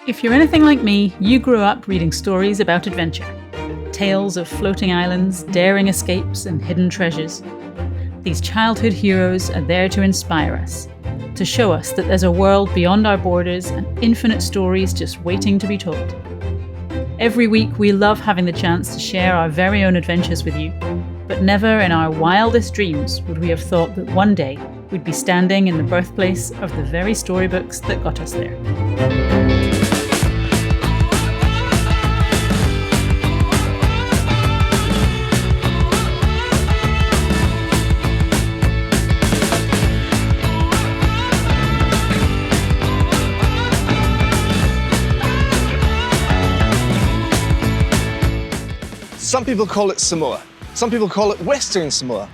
If you're anything like me, you grew up reading stories about adventure. Tales of floating islands, daring escapes, and hidden treasures. These childhood heroes are there to inspire us, to show us that there's a world beyond our borders and infinite stories just waiting to be told. Every week, we love having the chance to share our very own adventures with you, but never in our wildest dreams would we have thought that one day we'd be standing in the birthplace of the very storybooks that got us there. Some people call it Samoa. Some people call it Western Samoa.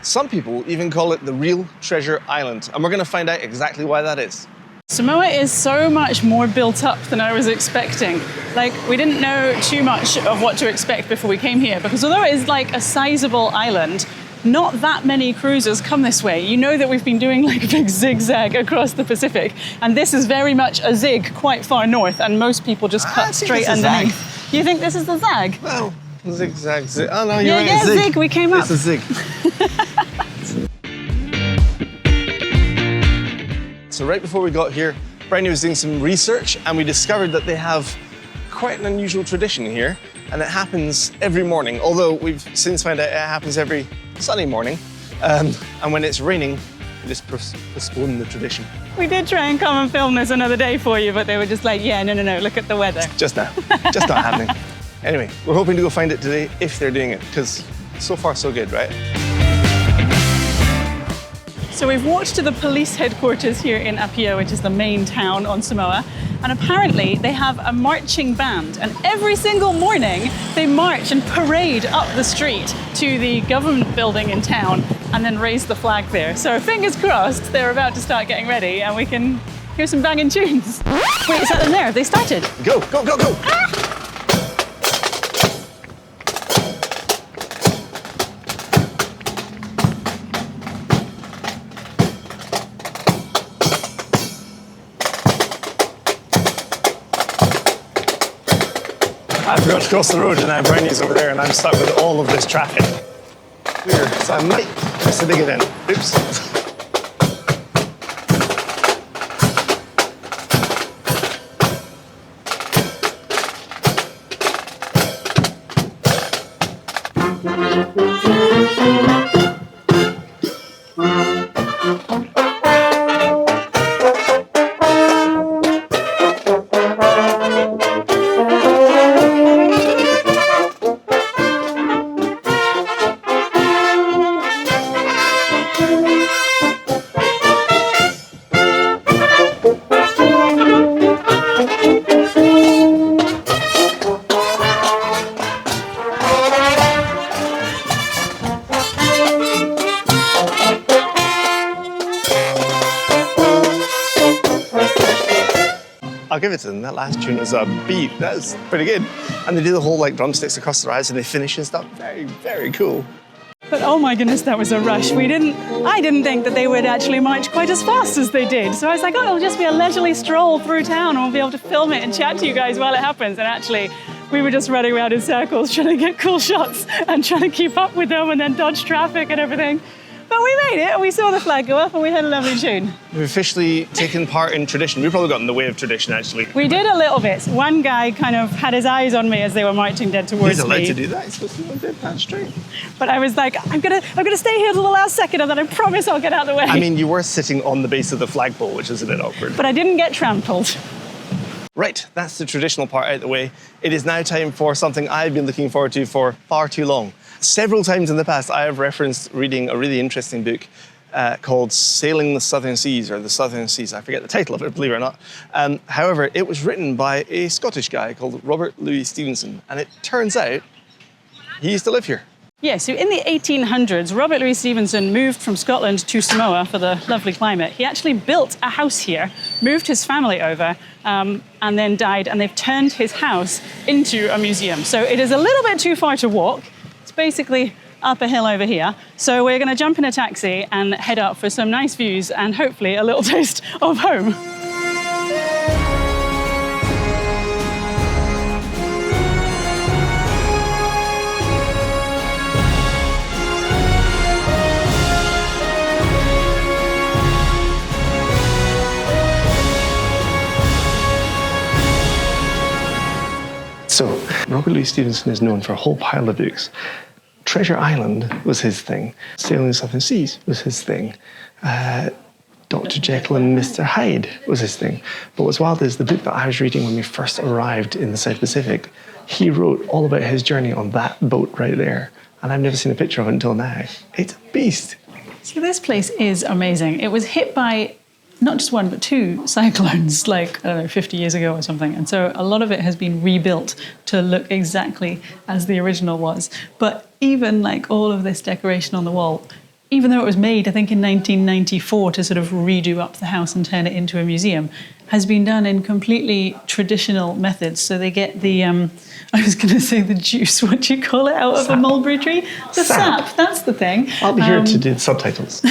Some people even call it the real treasure island. And we're going to find out exactly why that is. Samoa is so much more built up than I was expecting. Like, we didn't know too much of what to expect before we came here, because although it is like a sizable island, not that many cruisers come this way. You know that we've been doing like a big zigzag across the Pacific, and this is very much a zig quite far north, and most people just cut straight underneath. You think this is the zag? Well, zigzag, zig. Oh no, you're right. Yeah, zig. We came up. It's a zig. So right before we got here, Bryony was doing some research, and we discovered that they have quite an unusual tradition here, and it happens every morning. Although we've since found out it happens every sunny morning, and when it's raining, we just postpone the tradition. We did try and come and film this another day for you, but they were just like, yeah, no, look at the weather. Just now, just not happening. Anyway, we're hoping to go find it today if they're doing it, because so far so good, right? So we've walked to the police headquarters here in Apia, which is the main town on Samoa, and apparently they have a marching band, and every single morning they march and parade up the street to the government building in town and then raise the flag there. So fingers crossed they're about to start getting ready and we can hear some banging tunes. Wait, is that them there? Have they started? Go, go, go, go! Ah! I forgot to cross the road, and now Bryony's over there, and I'm stuck with all of this traffic. Weird, so I might miss the dig again. Oops. I'll give it to them. That last tune was a beat. That was pretty good. And they do the whole like drumsticks across their eyes and they finish and stuff. Very, very cool. But oh my goodness, that was a rush. I didn't think that they would actually march quite as fast as they did. So I was like, oh, it'll just be a leisurely stroll through town and we'll be able to film it and chat to you guys while it happens. And actually, we were just running around in circles trying to get cool shots and trying to keep up with them and then dodge traffic and everything. But we made it, and we saw the flag go up, and we had a lovely tune. We've officially taken part in tradition. We probably got in the way of tradition, actually. We did a little bit. One guy kind of had his eyes on me as they were marching dead towards me. He's allowed to do that. He's supposed to go dead that straight. But I was like, I'm gonna stay here till the last second, and then I promise I'll get out of the way. I mean, you were sitting on the base of the flagpole, which is a bit awkward. But I didn't get trampled. Right, that's the traditional part out of the way. It is now time for something I've been looking forward to for far too long. Several times in the past, I have referenced reading a really interesting book called Sailing the Southern Seas, or The Southern Seas. I forget the title of it, believe it or not. However, it was written by a Scottish guy called Robert Louis Stevenson, and it turns out he used to live here. Yeah, so in the 1800s, Robert Louis Stevenson moved from Scotland to Samoa for the lovely climate. He actually built a house here, moved his family over, and then died, and they've turned his house into a museum. So it is a little bit too far to walk. It's basically up a hill over here. So we're going to jump in a taxi and head up for some nice views and hopefully a little taste of home. So, Robert Louis Stevenson is known for a whole pile of books. Treasure Island was his thing. Sailing the Southern Seas was his thing. Dr. Jekyll and Mr. Hyde was his thing. But what's wild is the book that I was reading when we first arrived in the South Pacific, he wrote all about his journey on that boat right there. And I've never seen a picture of it until now. It's a beast. So this place is amazing. It was hit by not just one, but two cyclones, like, I don't know, 50 years ago or something. And so a lot of it has been rebuilt to look exactly as the original was. But even like all of this decoration on the wall, even though it was made, I think, in 1994 to sort of redo up the house and turn it into a museum, has been done in completely traditional methods. So they get the, I was going to say the juice, what do you call it, out of a mulberry tree? The sap, that's the thing. I'll be here to do the subtitles.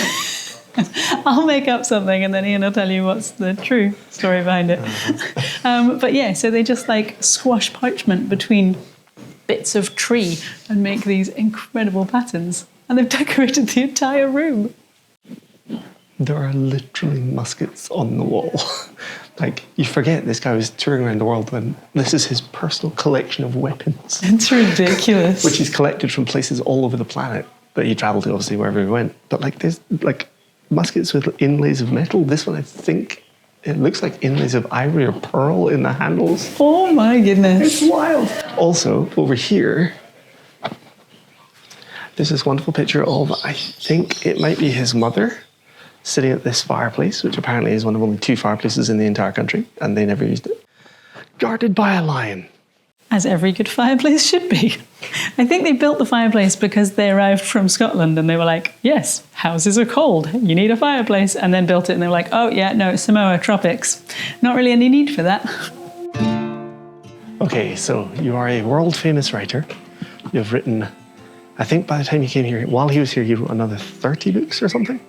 I'll make up something and then Ian will tell you what's the true story behind it. But yeah, so they just like squash parchment between bits of tree and make these incredible patterns. And they've decorated the entire room. There are literally muskets on the wall. Like, you forget this guy was touring around the world when this is his personal collection of weapons. It's ridiculous. Which he's collected from places all over the planet that he travelled to, obviously, wherever he went. But like, there's like muskets with inlays of metal. This one, I think, it looks like inlays of ivory or pearl in the handles. Oh my goodness. It's wild. Also, over here, there's this wonderful picture of, I think it might be his mother, sitting at this fireplace, which apparently is one of only 2 fireplaces in the entire country, and they never used it, guarded by a lion. As every good fireplace should be. I think they built the fireplace because they arrived from Scotland and they were like, yes, houses are cold, you need a fireplace, and then built it and they were like, oh yeah, no, Samoa, tropics. Not really any need for that. Okay, so you are a world famous writer. You've written, I think by the time he came here, while he was here, he wrote another 30 books or something.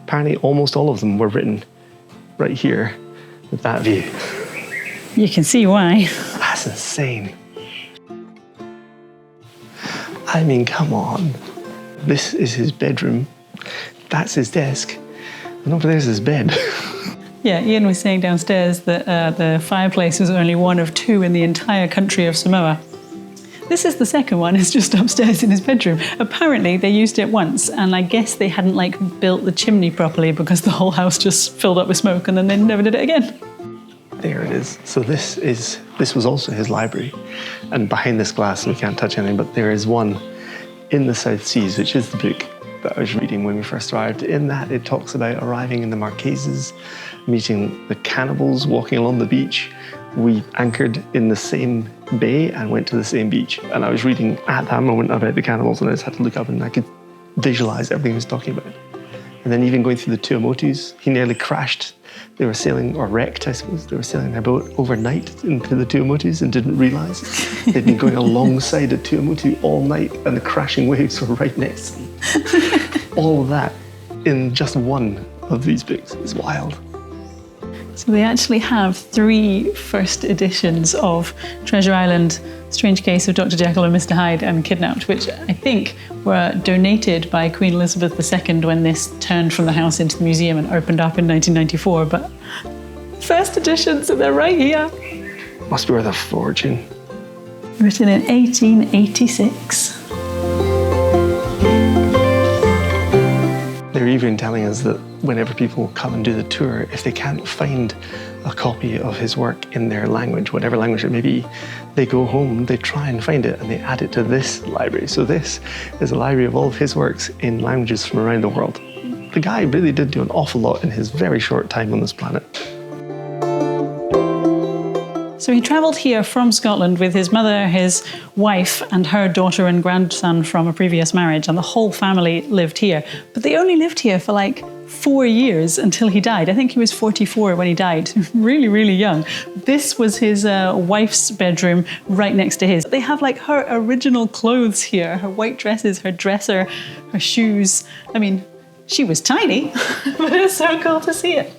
Apparently almost all of them were written right here with that view. You can see why. That's insane. I mean, come on. This is his bedroom. That's his desk. And over there's his bed. Yeah, Ian was saying downstairs that the fireplace was only one of 2 in the entire country of Samoa. This is the second one, it's just upstairs in his bedroom. Apparently they used it once and I guess they hadn't like built the chimney properly because the whole house just filled up with smoke and then they never did it again. There it is. So this was also his library. And behind this glass, we can't touch anything, but there is one in the South Seas, which is the book that I was reading when we first arrived. In that it talks about arriving in the Marquesas, meeting the cannibals, walking along the beach. We anchored in the same bay and went to the same beach. And I was reading at that moment about the cannibals and I just had to look up and I could visualize everything he was talking about. And then even going through the Tuamotus, he nearly crashed. They were sailing, or wrecked, I suppose. They were sailing their boat overnight into the Tuamotus and didn't realize they'd been going alongside a Tuamotu all night and the crashing waves were right next to them. All of that in just one of these books is wild. So they actually have 3 first editions of Treasure Island, Strange Case of Dr. Jekyll and Mr. Hyde and Kidnapped, which I think were donated by Queen Elizabeth II when this turned from the house into the museum and opened up in 1994. But first editions, and they're right here. Must be worth a fortune. Written in 1886. They're even telling us that whenever people come and do the tour, if they can't find a copy of his work in their language, whatever language it may be, they go home, they try and find it, and they add it to this library. So this is a library of all of his works in languages from around the world. The guy really did do an awful lot in his very short time on this planet. So he travelled here from Scotland with his mother, his wife, and her daughter and grandson from a previous marriage, and the whole family lived here. But they only lived here for like 4 years until he died. I think he was 44 when he died. Really, really young. This was his wife's bedroom right next to his. They have like her original clothes here, her white dresses, her dresser, her shoes. I mean, she was tiny, but it's so cool to see it.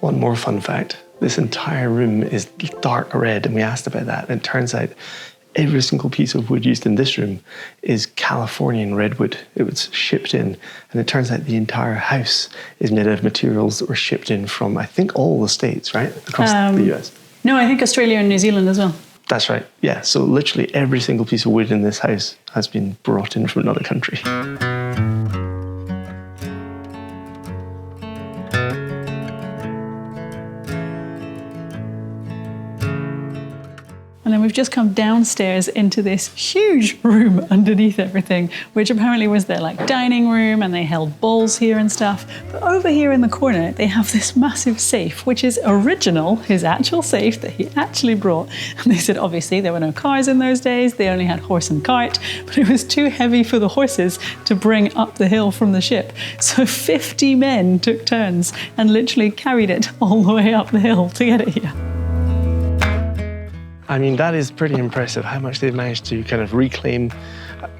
One more fun fact. This entire room is dark red, and we asked about that. And it turns out every single piece of wood used in this room is Californian redwood. It was shipped in. And it turns out the entire house is made out of materials that were shipped in from, I think, all the states, right? Across the US. No, I think Australia and New Zealand as well. That's right. Yeah. So literally every single piece of wood in this house has been brought in from another country. And then we've just come downstairs into this huge room underneath everything, which apparently was their like dining room, and they held bowls here and stuff. But over here in the corner, they have this massive safe, which is original, his actual safe that he actually brought. And they said, obviously, there were no cars in those days. They only had horse and cart, but it was too heavy for the horses to bring up the hill from the ship. So 50 men took turns and literally carried it all the way up the hill to get it here. I mean, that is pretty impressive how much they've managed to kind of reclaim.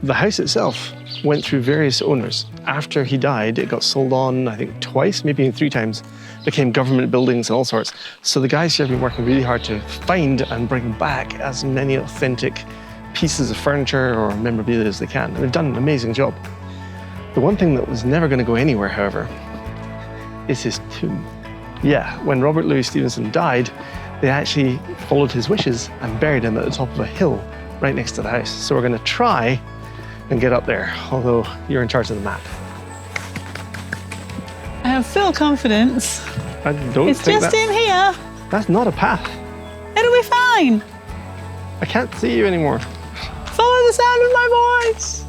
The house itself went through various owners. After he died, it got sold on, I think, twice, maybe 3 times, became government buildings and all sorts. So the guys here have been working really hard to find and bring back as many authentic pieces of furniture or memorabilia as they can. And they've done an amazing job. The one thing that was never going to go anywhere, however, is his tomb. Yeah, when Robert Louis Stevenson died, they actually followed his wishes and buried him at the top of a hill right next to the house. So we're going to try and get up there, although you're in charge of the map. I have full confidence. I don't it's think just in here. That's not a path. It'll be fine. I can't see you anymore. Follow the sound of my voice.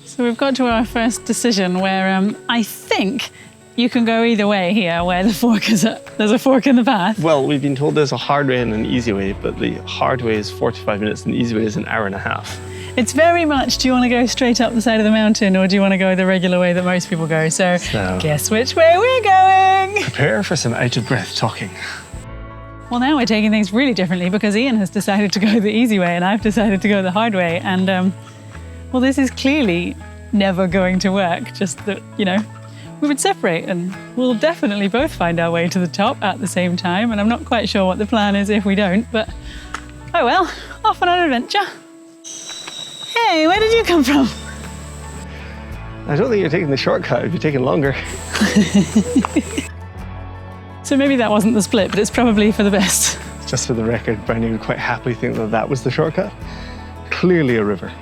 So we've got to our first decision where I think you can go either way here, where the fork is there's a fork in the path. Well, we've been told there's a hard way and an easy way, but the hard way is 45 minutes and the easy way is an hour and a half. It's very much, do you want to go straight up the side of the mountain or do you want to go the regular way that most people go? So guess which way we're going. Prepare for some out-of-breath talking. Well, now we're taking things really differently because Ian has decided to go the easy way and I've decided to go the hard way. And well, this is clearly never going to work. Just that, you know, we would separate and we'll definitely both find our way to the top at the same time. And I'm not quite sure what the plan is if we don't, but oh well, off on an adventure. Hey, where did you come from? I don't think you're taking the shortcut if you're taking longer. So maybe that wasn't the split, but it's probably for the best. Just for the record, Brownie would quite happily think that that was the shortcut. Clearly a river.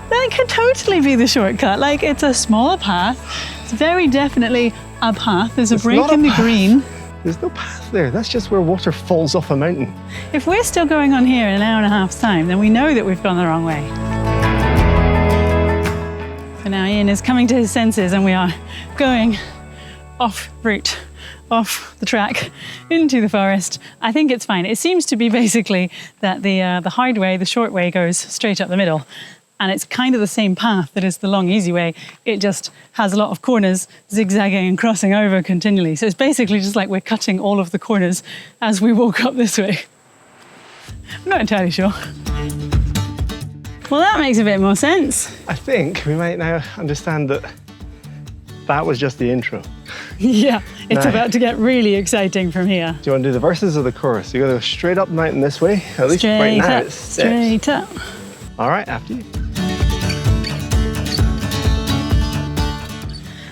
That could totally be the shortcut. Like, it's a smaller path. It's very definitely a path. There's a break in the green. There's no path there. That's just where water falls off a mountain. If we're still going on here in an hour and a half's time, then we know that we've gone the wrong way. So now Ian is coming to his senses and we are going off route, off the track, into the forest. I think it's fine. It seems to be basically that the hard way, the short way, goes straight up the middle. And it's kind of the same path that is the long, easy way. It just has a lot of corners, zigzagging and crossing over continually. So it's basically just like we're cutting all of the corners as we walk up this way. I'm not entirely sure. Well, that makes a bit more sense. I think we might now understand that that was just the intro. Yeah, it's about to get really exciting from here. Do you want to do the verses or the chorus? You're going to go straight up the mountain this way. At least right now it's steps. Straight up. All right, after you.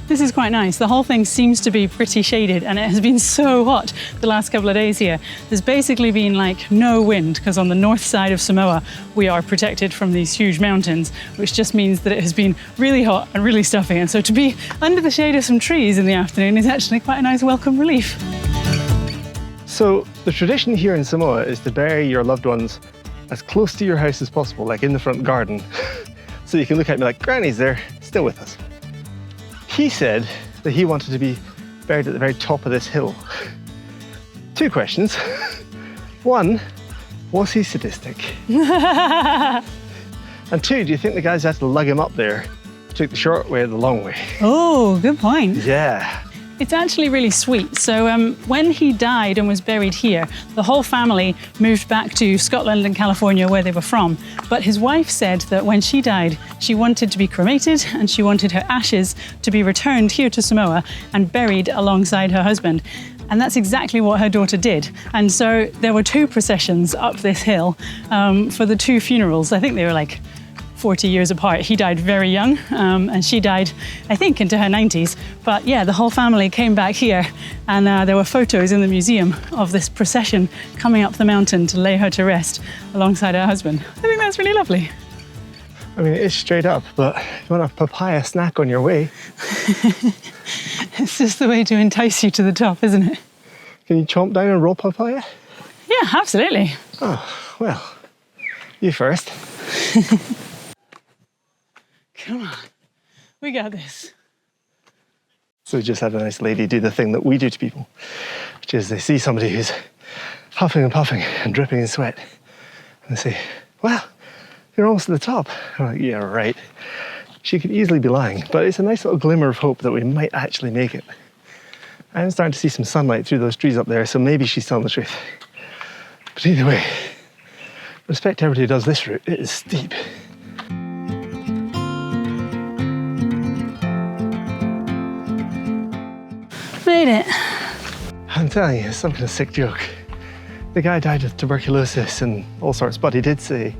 This is quite nice. The whole thing seems to be pretty shaded and it has been so hot the last couple of days here. There's basically been like no wind because on the north side of Samoa we are protected from these huge mountains, which just means that it has been really hot and really stuffy. And so to be under the shade of some trees in the afternoon is actually quite a nice welcome relief. So the tradition here in Samoa is to bury your loved ones as close to your house as possible, like in the front garden. So you can look at me like, Granny's there, still with us. He said that he wanted to be buried at the very top of this hill. 2 questions. 1, was he sadistic? And 2, do you think the guys had to lug him up there, took the short way or the long way? Oh, good point. Yeah. It's actually really sweet. So when he died and was buried here, the whole family moved back to Scotland and California where they were from. But his wife said that when she died, she wanted to be cremated and she wanted her ashes to be returned here to Samoa and buried alongside her husband. And that's exactly what her daughter did. And so there were 2 processions up this hill for the 2 funerals. I think they were like 40 years apart. He died very young, and she died, I think, into her 90s. But yeah, the whole family came back here, and there were photos in the museum of this procession coming up the mountain to lay her to rest alongside her husband. I think that's really lovely. I mean, it is straight up, but if you want a papaya snack on your way... It's just the way to entice you to the top, isn't it? Can you chomp down a raw papaya? Yeah, absolutely. Oh, well, you first. Come on, we got this. So we just had a nice lady do the thing that we do to people, which is they see somebody who's huffing and puffing and dripping in sweat, and they say, well, you're almost at the top. I'm like, yeah, right. She could easily be lying, but it's a nice little glimmer of hope that we might actually make it. I'm starting to see some sunlight through those trees up there, so maybe she's telling the truth. But either way, respect to everybody who does this route. It is steep. Made it. I'm telling you, it's some kind of sick joke. The guy died of tuberculosis and all sorts, but he did say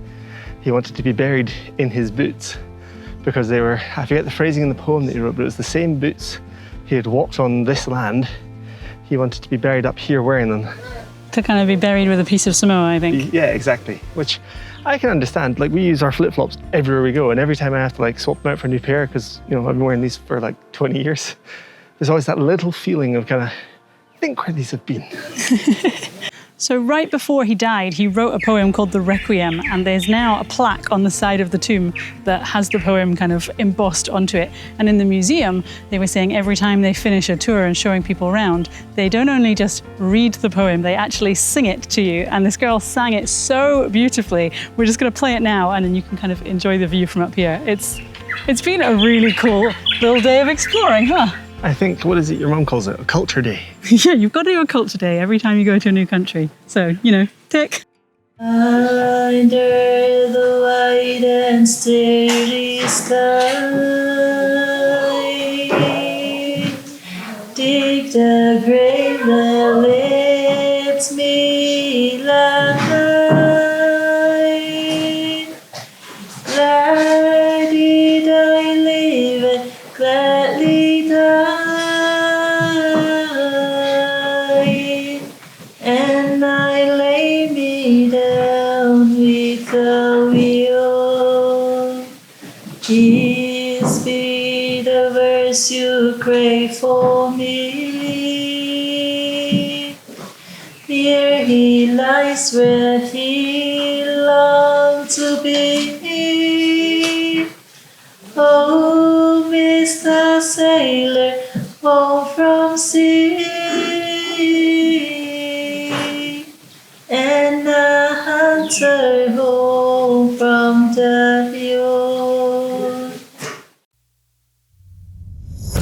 he wanted to be buried in his boots because they were, I forget the phrasing in the poem that he wrote, but it was the same boots he had walked on this land. He wanted to be buried up here wearing them. To kind of be buried with a piece of Samoa, I think. Yeah, exactly. Which I can understand. Like, we use our flip-flops everywhere we go, and every time I have to like swap them out for a new pair, because you know I've been wearing these for like 20 years, there's always that little feeling of kind of, I think where these have been. So right before he died, he wrote a poem called The Requiem, and there's now a plaque on the side of the tomb that has the poem kind of embossed onto it. And in the museum, they were saying every time they finish a tour and showing people around, they don't only just read the poem, they actually sing it to you. And this girl sang it so beautifully. We're just going to play it now, and then you can kind of enjoy the view from up here. It's been a really cool little day of exploring, huh? I think, what is it your mum calls it? A culture day. Yeah, you've got to do a culture day every time you go to a new country. So, you know, tick. Under the white and starry sky, dig the grave that lets me lie. Gladly I live and gladly die, and I lay me down with the wheel. Peace be the verse you crave for me. Here he lies where he longed to be. Oh, Mr. Sailor, home from sea, and a hunter home from the hill.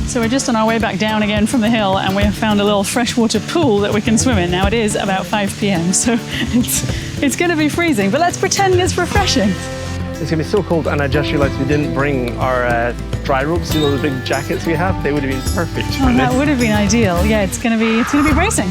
So we're just on our way back down again from the hill, and we have found a little freshwater pool that we can swim in. Now it is about 5 p.m, so it's going to be freezing, but let's pretend it's refreshing. It's going to be so cold, and I just realised we didn't bring our dry ropes, you know, the big jackets we have. They would have been perfect for this. That would have been ideal. Yeah, it's going to be bracing.